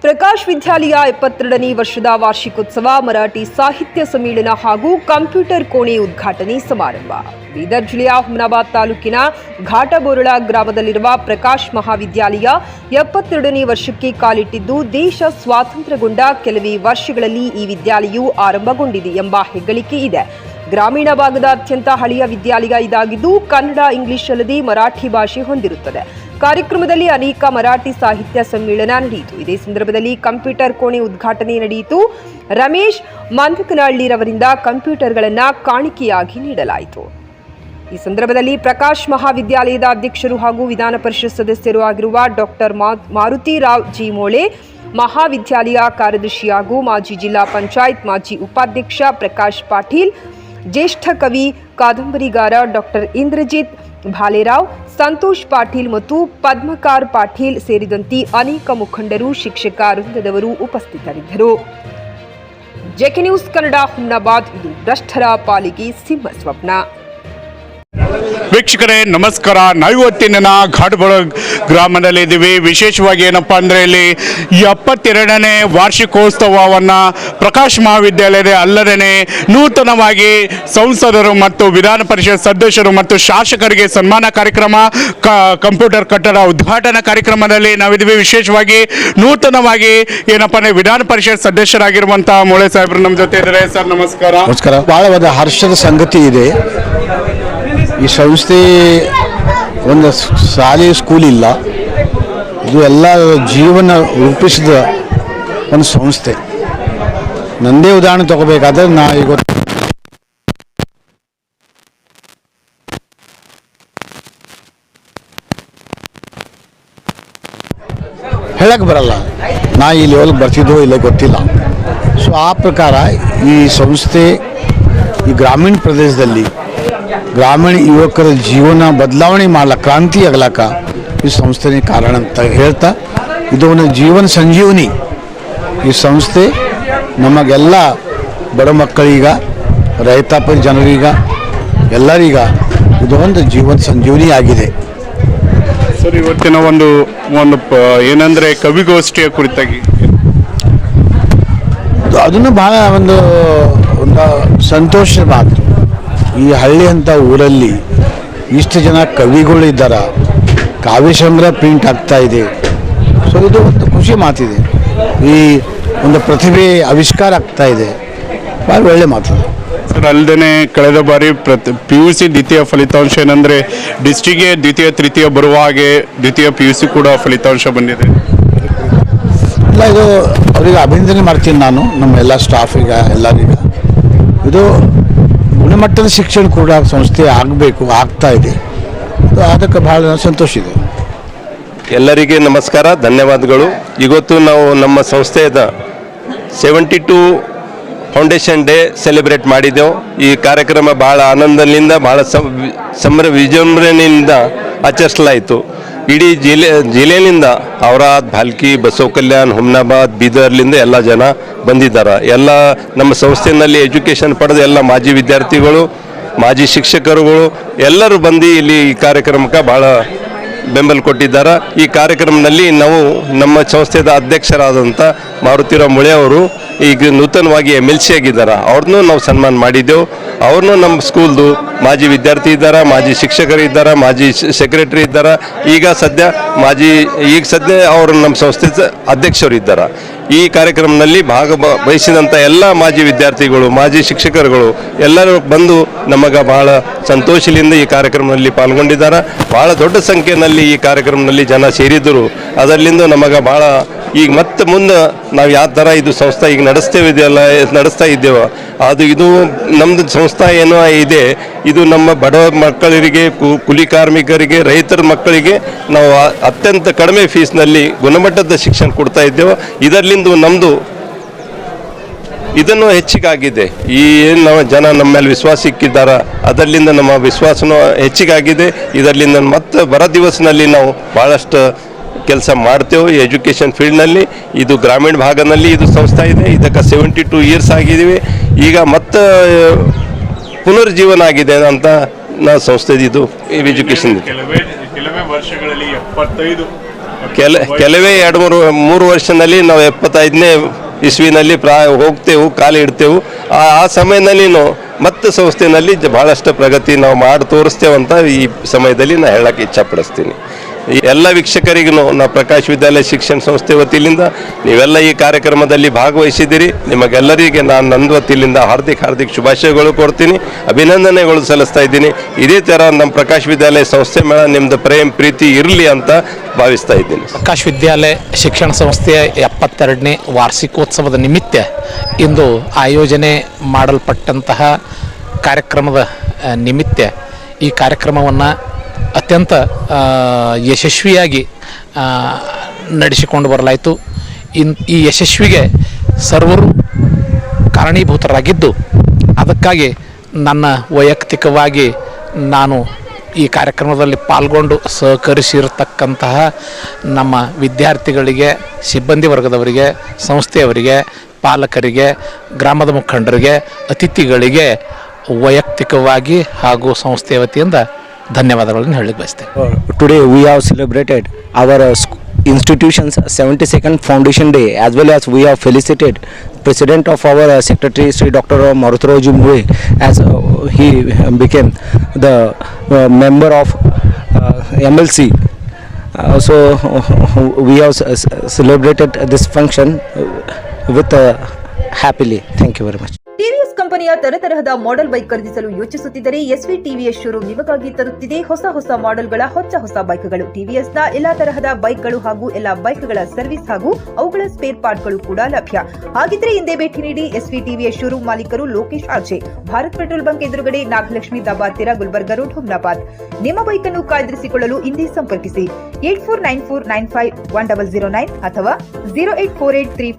ಪ್ರಕಾಶ್ ವಿದ್ಯಾಲಯ 72ನೇ ವರ್ಷದ ವಾರ್ಷಿಕೋತ್ಸವ, ಮರಾಠಿ ಸಾಹಿತ್ಯ ಸಮ್ಮೇಳನ ಹಾಗೂ ಕಂಪ್ಯೂಟರ್ ಕೋಣೆ ಉದ್ಘಾಟನೆ ಸಮಾರಂಭ. ಬೀದರ್ ಜಿಲ್ಲೆಯ ಹುಮನಾಬಾದ್ ತಾಲೂಕಿನ ಘಾಟಬೋರಳ ಗ್ರಾಮದಲ್ಲಿರುವ ಪ್ರಕಾಶ್ ಮಹಾವಿದ್ಯಾಲಯ 72ನೇ ವರ್ಷಕ್ಕೆ ಕಾಲಿಟ್ಟಿದ್ದು, ದೇಶ ಸ್ವಾತಂತ್ರ್ಯಗೊಂಡ ಕೆಲವೇ ವರ್ಷಗಳಲ್ಲಿ ಈ ವಿದ್ಯಾಲಯವು ಆರಂಭಗೊಂಡಿದೆ ಎಂಬ ಹೆಗ್ಗಳಿಕೆ ಇದೆ. ಗ್ರಾಮೀಣ ಭಾಗದ ಅತ್ಯಂತ ಹಳೆಯ ವಿದ್ಯಾಲಯ ಇದಾಗಿದ್ದು, ಕನ್ನಡ, ಇಂಗ್ಲಿಷ್ ಅಲ್ಲದೆ ಮರಾಠಿ ಭಾಷೆ ಹೊಂದಿರುತ್ತದೆ. ಕಾರ್ಯಕ್ರಮದಲ್ಲಿ ಅನೇಕ ಮರಾಠಿ ಸಾಹಿತ್ಯ ಸಮ್ಮೇಳನ ನಡೆಯಿತು. ಇದೇ ಸಂದರ್ಭದಲ್ಲಿ ಕಂಪ್ಯೂಟರ್ ಕೋಣೆ ಉದ್ಘಾಟನೆ ನಡೆಯಿತು. ರಮೇಶ್ ಮಂದಕನಹಳ್ಳಿರವರಿಂದ ಕಂಪ್ಯೂಟರ್ಗಳನ್ನು ಕಾಣಿಕೆಯಾಗಿ ನೀಡಲಾಯಿತು. ಈ ಸಂದರ್ಭದಲ್ಲಿ ಪ್ರಕಾಶ್ ಮಹಾವಿದ್ಯಾಲಯದ ಅಧ್ಯಕ್ಷರು ಹಾಗೂ ವಿಧಾನ ಪರಿಷತ್ ಸದಸ್ಯರು ಆಗಿರುವ ಡಾಕ್ಟರ್ ಮಾರುತಿ ರಾವ್ ಜಿಮೋಳೆ, ಮಹಾವಿದ್ಯಾಲಯ ಕಾರ್ಯದರ್ಶಿ ಹಾಗೂ ಮಾಜಿ ಜಿಲ್ಲಾ ಪಂಚಾಯತ್ ಮಾಜಿ ಉಪಾಧ್ಯಕ್ಷ ಪ್ರಕಾಶ್ ಪಾಟೀಲ್, ಜ್ಯೇಷ್ಠ ಕವಿ ಕಾದಂಬರಿಗಾರ ಡಾಕ್ಟರ್ ಇಂದ್ರಜಿತ್ ಭಾಲೇರಾವ್, ಸಂತೋಷ್ ಪಾಟೀಲ್ ಮತ್ತು ಪದ್ಮಕಾರ್ ಪಾಟೀಲ್ ಸೇರಿದಂತೆ ಅನೇಕ ಮುಖಂಡರು, ಶಿಕ್ಷಕ ವೃಂದದವರು ಉಪಸ್ಥಿತರಿದ್ದರು. JK news Kannada, Humnabad. ಇದು ಭ್ರಷ್ಟರ ಪಾಲಿಗೆ ಸಿಂಹ ಸ್ವಪ್ನ. ವೀಕ್ಷಕರೇ ನಮಸ್ಕಾರ. ನಾವಿವತ್ತಿನ ಘಾಟಬೋಳ ಗ್ರಾಮದಲ್ಲಿದ್ದೀವಿ. ವಿಶೇಷವಾಗಿ ಏನಪ್ಪ ಅಂದರೆ ಇಲ್ಲಿ 72ನೇ ವಾರ್ಷಿಕೋತ್ಸವವನ್ನು ಪ್ರಕಾಶ್ ಮಹಾವಿದ್ಯಾಲಯದ ಅಲ್ಲದೇ ನೂತನವಾಗಿ ಸಂಸದರು ಮತ್ತು ವಿಧಾನ ಪರಿಷತ್ ಸದಸ್ಯರು ಮತ್ತು ಶಾಸಕರಿಗೆ ಸನ್ಮಾನ ಕಾರ್ಯಕ್ರಮ, ಕಂಪ್ಯೂಟರ್ ಕಟ್ಟಡ ಉದ್ಘಾಟನಾ ಕಾರ್ಯಕ್ರಮದಲ್ಲಿ ನಾವಿದ್ದೀವಿ. ವಿಶೇಷವಾಗಿ ನೂತನವಾಗಿ ಏನಪ್ಪ ಅಂದರೆ ವಿಧಾನ ಪರಿಷತ್ ಸದಸ್ಯರಾಗಿರುವಂಥ ಮೋಳೆ ಸಾಹೇಬರು ನಮ್ಮ ಜೊತೆ ಇದ್ದಾರೆ. ಸರ್ ನಮಸ್ಕಾರ. ನಮಸ್ಕಾರ. ಬಹಳ ಹರ್ಷದ ಸಂಗತಿ ಇದೆ. ಈ ಸಂಸ್ಥೆ ಒಂದು ಶಾಲೆ ಸ್ಕೂಲ್ ಇಲ್ಲ, ಇದು ಎಲ್ಲ ಜೀವನ ರೂಪಿಸಿದ ಒಂದು ಸಂಸ್ಥೆ. ನಂದೇ ಉದಾಹರಣೆ ತಗೋಬೇಕಾದ್ರೆ ನಾ ಈಗ ಹೇಳಕ್ಕೆ ಬರಲ್ಲ, ನಾ ಈ ಲೆವೆಲ್ಗೆ ಬರ್ತಿದ್ದೋ ಇಲ್ಲ ಗೊತ್ತಿಲ್ಲ. ಸೊ ಆ ಪ್ರಕಾರ ಈ ಸಂಸ್ಥೆ ಈ ಗ್ರಾಮೀಣ ಪ್ರದೇಶದಲ್ಲಿ ಗ್ರಾಮೀಣ ಯುವಕರ ಜೀವನ ಬದಲಾವಣೆ ಮಾಡ್ಲಕ್ಕ, ಕ್ರಾಂತಿ ಆಗ್ಲಕ್ಕ ಈ ಸಂಸ್ಥೆನೇ ಕಾರಣ ಅಂತ ಹೇಳ್ತಾ, ಇದು ಒಂದು ಜೀವನ ಸಂಜೀವನಿ. ಈ ಸಂಸ್ಥೆ ನಮಗೆಲ್ಲ ಬಡ ಮಕ್ಕಳೀಗ, ರೈತಾಪಿ ಜನರೀಗ, ಎಲ್ಲರೀಗ ಇದು ಒಂದು ಜೀವನ ಸಂಜೀವನಿ ಆಗಿದೆ. ಸರ್, ಇವತ್ತಿನ ಒಂದು ಏನಂದರೆ ಕವಿಗೋಷ್ಠಿಯ ಕುರಿತಾಗಿ ಅದನ್ನು ಭಾಳ ಒಂದು ಸಂತೋಷದ ಮಾತು. ಈ ಹಳ್ಳಿ ಅಂತ ಊರಲ್ಲಿ ಇಷ್ಟು ಜನ ಕವಿಗಳಿದ್ದಾರೆ, ಕಾವ್ಯ ಸಂಗ್ರಹ ಪ್ರಿಂಟ್ ಆಗ್ತಾ ಇದೆ. ಸೊ ಇದು ಒಂದು ಖುಷಿ ಮಾತಿದೆ. ಈ ಒಂದು ಪ್ರತಿಭೆ ಆವಿಷ್ಕಾರ ಆಗ್ತಾ ಇದೆ, ಭಾಳ ಒಳ್ಳೆ ಮಾತಿದೆ. ಸರ್, ಅಲ್ಲದೆ ಕಳೆದ ಬಾರಿ PUC ದ್ವಿತೀಯ ಫಲಿತಾಂಶ ಏನಂದರೆ ಡಿಸ್ಟ್ರಿಕ್ಗೆ ದ್ವಿತೀಯ ತೃತೀಯ ಬರುವ ಹಾಗೆ ದ್ವಿತೀಯ PUC ಕೂಡ ಫಲಿತಾಂಶ ಬಂದಿದೆ. ಇಲ್ಲ, ಇದು ಅವರಿಗೆ ಅಭಿನಂದನೆ ಮಾಡ್ತೀನಿ ನಾನು, ನಮ್ಮ ಎಲ್ಲ ಸ್ಟಾಫಿಗ ಎಲ್ಲರಿಗ. ಇದು ಗುಣಮಟ್ಟದ ಶಿಕ್ಷಣ ಕೂಡ ಸಂಸ್ಥೆ ಆಗಬೇಕು, ಆಗ್ತಾ ಇದೆ. ಅದಕ್ಕೆ ಭಾಳ ಸಂತೋಷ ಇದೆ. ಎಲ್ಲರಿಗೆ ನಮಸ್ಕಾರ, ಧನ್ಯವಾದಗಳು. ಇವತ್ತು ನಾವು ನಮ್ಮ ಸಂಸ್ಥೆಯ 72 ಫೌಂಡೇಶನ್ ಡೇ ಸೆಲೆಬ್ರೇಟ್ ಮಾಡಿದ್ದೆವು. ಈ ಕಾರ್ಯಕ್ರಮ ಭಾಳ ಆನಂದದಿಂದ, ಭಾಳ ವಿಜೃಂಭಣೆಯಿಂದ ಆಚರಿಸಲಾಯಿತು. ಇಡೀ ಜಿಲ್ಲೆಯಿಂದ ಔರಾದ್, ಭಾಲ್ಕಿ, ಬಸವ ಕಲ್ಯಾಣ್, ಹುಮನಾಬಾದ್, ಬೀದರ್ಲಿಂದ ಎಲ್ಲ ಜನ ಬಂದಿದ್ದಾರೆ. ಎಲ್ಲ ನಮ್ಮ ಸಂಸ್ಥೆಯಲ್ಲಿ ಎಜುಕೇಷನ್ ಪಡೆದ ಎಲ್ಲ ಮಾಜಿ ವಿದ್ಯಾರ್ಥಿಗಳು, ಮಾಜಿ ಶಿಕ್ಷಕರುಗಳು ಎಲ್ಲರೂ ಬಂದು ಇಲ್ಲಿ ಈ ಕಾರ್ಯಕ್ರಮಕ್ಕೆ ಭಾಳ ಬೆಂಬಲ ಕೊಟ್ಟಿದ್ದಾರೆ. ಈ ಕಾರ್ಯಕ್ರಮದಲ್ಲಿ ನಾವು ನಮ್ಮ ಸಂಸ್ಥೆಯ ಅಧ್ಯಕ್ಷರಾದಂಥ ಮಾರುತಿರಾವ್ ಮುಳೆ ಅವರು ಈಗ ನೂತನವಾಗಿ MLC ಆಗಿದ್ದಾರೆ. ಅವ್ರನ್ನೂ ನಾವು ಸನ್ಮಾನ ಮಾಡಿದ್ದೆವು. ಅವ್ರನ್ನೂ ನಮ್ಮ ಸ್ಕೂಲ್ದು ಮಾಜಿ ವಿದ್ಯಾರ್ಥಿ ಇದ್ದಾರೆ, ಮಾಜಿ ಶಿಕ್ಷಕರು ಇದ್ದಾರೆ, ಮಾಜಿ ಸೆಕ್ರೆಟರಿ ಇದ್ದಾರೆ. ಈಗ ಸದ್ಯ ಅವರು ನಮ್ಮ ಸಂಸ್ಥೆ ಅಧ್ಯಕ್ಷರು ಇದ್ದಾರೆ. ಈ ಕಾರ್ಯಕ್ರಮದಲ್ಲಿ ಭಾಗವಹಿಸಿದಂಥ ಎಲ್ಲ ಮಾಜಿ ವಿದ್ಯಾರ್ಥಿಗಳು, ಮಾಜಿ ಶಿಕ್ಷಕರುಗಳು ಎಲ್ಲರೂ ಬಂದು ನಮಗೆ ಭಾಳ ಸಂತೋಷದಿಂದ ಈ ಕಾರ್ಯಕ್ರಮದಲ್ಲಿ ಪಾಲ್ಗೊಂಡಿದ್ದಾರೆ. ಭಾಳ ದೊಡ್ಡ ಸಂಖ್ಯೆಯಲ್ಲಿ ಈ ಕಾರ್ಯಕ್ರಮದಲ್ಲಿ ಜನ ಸೇರಿದ್ದರು. ಅದರಲ್ಲಿಂದ ನಮಗೆ ಭಾಳ ಈಗ ಮತ್ತೆ ಮುಂದೆ ನಾವು ಯಾವ ಥರ ಇದು ಸಂಸ್ಥೆ ಈಗ ನಡೆಸ್ತಾ ಇದ್ದೇವೆ, ಅದು ಇದು ನಮ್ಮದು ಸಂಸ್ಥೆ ಏನೋ ಇದೆ, ಇದು ನಮ್ಮ ಬಡ ಮಕ್ಕಳಿಗೆ, ಕೂಲಿ ಕಾರ್ಮಿಕರಿಗೆ, ರೈತರ ಮಕ್ಕಳಿಗೆ ನಾವು ಅತ್ಯಂತ ಕಡಿಮೆ ಫೀಸ್ನಲ್ಲಿ ಗುಣಮಟ್ಟದ ಶಿಕ್ಷಣ ಕೊಡ್ತಾ ಇದ್ದೇವೆ. ಇದರಲ್ಲಿಂದ ನಮ್ಮದು ಇದನ್ನು ಹೆಚ್ಚಿಗಾಗಿದೆ. ಈ ಏನು ನಾವು ಜನ ನಮ್ಮ ಮೇಲೆ ವಿಶ್ವಾಸ ಇಕ್ಕಿದ್ದಾರೆ, ಅದರಲ್ಲಿಂದ ನಮ್ಮ ವಿಶ್ವಾಸನೂ ಹೆಚ್ಚಿಗಾಗಿದೆ. ಇದರಲ್ಲಿಂದ ಮತ್ತೆ ಬರೋ ದಿವಸದಲ್ಲಿ ನಾವು ಭಾಳಷ್ಟು ಕೆಲಸ ಮಾಡ್ತೇವೆ ಎಜುಕೇಷನ್ ಫೀಲ್ಡ್ನಲ್ಲಿ. ಇದು ಗ್ರಾಮೀಣ ಭಾಗದಲ್ಲಿ ಇದು ಸಂಸ್ಥೆ ಇದೆ. ಇದಕ್ಕೆ 72 ಇಯರ್ಸ್ ಆಗಿದ್ದೀವಿ. ಈಗ ಮತ್ತೆ ಪುನರ್ಜೀವನ ಆಗಿದೆ ಅಂತ ನಾವು ಸಂಸ್ಥೆ ಇದು ಎಜುಕೇಷನ್. ಕೆಲವೇ ವರ್ಷಗಳಲ್ಲಿ 75 ಕೆಲವೇ 2-3 ವರ್ಷದಲ್ಲಿ ನಾವು 75ನೇ ಇಸ್ವಿನಲ್ಲಿ ಹೋಗ್ತೇವೆ, ಕಾಲು ಇಡ್ತೇವೆ. ಆ ಸಮಯದಲ್ಲಿ ಮತ್ತೆ ಸಂಸ್ಥೆಯಲ್ಲಿ ಬಹಳಷ್ಟು ಪ್ರಗತಿ ನಾವು ಮಾಡಿ ತೋರಿಸ್ತೇವಂತ ಈ ಸಮಯದಲ್ಲಿ ನಾನು ಹೇಳಕ್ಕೆ ಇಚ್ಛಪಡಿಸ್ತೀನಿ. ಈ ಎಲ್ಲ ವೀಕ್ಷಕರಿಗೂ ನಾವು ಪ್ರಕಾಶ್ ವಿದ್ಯಾಲಯ ಶಿಕ್ಷಣ ಸಂಸ್ಥೆ ವತಿಯಿಂದ ನೀವೆಲ್ಲ ಈ ಕಾರ್ಯಕ್ರಮದಲ್ಲಿ ಭಾಗವಹಿಸಿದ್ದೀರಿ. ನಿಮಗೆಲ್ಲರಿಗೆ ನಾನು ನನ್ನ ವತಿಯಿಂದ ಹಾರ್ದಿಕ ಶುಭಾಶಯಗಳು ಕೊಡ್ತೀನಿ, ಅಭಿನಂದನೆಗಳು ಸಲ್ಲಿಸ್ತಾ ಇದ್ದೀನಿ. ಇದೇ ಥರ ನಮ್ಮ ಪ್ರಕಾಶ್ ವಿದ್ಯಾಲಯ ಸಂಸ್ಥೆ ಮೇಲೆ ನಿಮ್ಮದು ಪ್ರೀತಿ ಇರಲಿ ಅಂತ ಭಾವಿಸ್ತಾ ಇದ್ದೀನಿ. ಪ್ರಕಾಶ್ ವಿದ್ಯಾಲಯ ಶಿಕ್ಷಣ ಸಂಸ್ಥೆಯ 72ನೇ ವಾರ್ಷಿಕೋತ್ಸವದ ನಿಮಿತ್ತ ಇಂದು ಆಯೋಜನೆ ಮಾಡಲ್ಪಟ್ಟಂತಹ ಕಾರ್ಯಕ್ರಮದ ನಿಮಿತ್ತ ಈ ಕಾರ್ಯಕ್ರಮವನ್ನು ಅತ್ಯಂತ ಯಶಸ್ವಿಯಾಗಿ ನಡೆಸಿಕೊಂಡು ಬರಲಾಯಿತು. ಈ ಯಶಸ್ವಿಗೆ ಸರ್ವರು ಕಾರಣೀಭೂತರಾಗಿದ್ದು, ಅದಕ್ಕಾಗಿ ನನ್ನ ವೈಯಕ್ತಿಕವಾಗಿ ನಾನು ಈ ಕಾರ್ಯಕ್ರಮದಲ್ಲಿ ಪಾಲ್ಗೊಂಡು ಸಹಕರಿಸಿರತಕ್ಕಂತಹ ನಮ್ಮ ವಿದ್ಯಾರ್ಥಿಗಳಿಗೆ, ಸಿಬ್ಬಂದಿ ವರ್ಗದವರಿಗೆ, ಸಂಸ್ಥೆಯವರಿಗೆ, ಪಾಲಕರಿಗೆ, ಗ್ರಾಮದ ಮುಖಂಡರಿಗೆ, ಅತಿಥಿಗಳಿಗೆ ವೈಯಕ್ತಿಕವಾಗಿ ಹಾಗೂ ಸಂಸ್ಥೆಯ ವತಿಯಿಂದ ಧನ್ಯವಾದಗಳನ್ನು ಹೇಳಲಿಕ್ಕೆ ಬಯಸ್ತೇನೆ. Today we have celebrated our institution's 72nd foundation day, as well as we have felicited president of our secretary Sri Dr. Marutrao Jumwe as he became the member of MLC. So we have celebrated this function with happily. Thank you very much. TVS ಕಂಪನಿಯ ತರತರಹದ model bike ಖರೀದಿಸಲು ಯೋಚಿಸುತ್ತಿದ್ದರೆ S V TVS showroom ನಿಮಗಾಗಿ ತರುತ್ತಿದೆ ಹೊಸ ಮಾಡೆಲ್ಗಳ ಹೊಸ ಬೈಕ್ಗಳು. ಟಿವಿಎಸ್ನ ಎಲ್ಲಾ ತರಹದ ಬೈಕ್ಗಳು ಹಾಗೂ ಎಲ್ಲಾ ಬೈಕ್ಗಳ ಸರ್ವಿಸ್ ಹಾಗೂ ಅವುಗಳ ಸ್ಪೇರ್ ಪಾರ್ಟ್ಗಳು ಕೂಡ ಲಭ್ಯ. ಹಾಗಿದ್ರೆ ಹಿಂದೆ ಭೇಟಿ ನೀಡಿ ಎಸ್ವಿ ಟಿವಿಎಸ್ ಶೋರೂಮ್ ಮಾಲೀಕರು Lokesh RJ, Bharat petrol bunk ಎದುರುಗಡೆ, ನಾಗಲಕ್ಷ್ಮಿ ದಾಬಾ ಹತ್ತಿರ, ಗುಲ್ಬರ್ಗ ರೋಡ್, ಹುಮ್ನಾಬಾದ್. ನಿಮ್ಮ ಬೈಕ್ ಅನ್ನು ಕಾಯ್ದಿರಿಸಿಕೊಳ್ಳಲು ಹಿಂದೆ ಸಂಪರ್ಕಿಸಿ 8494951009 ಅಥವಾ 08483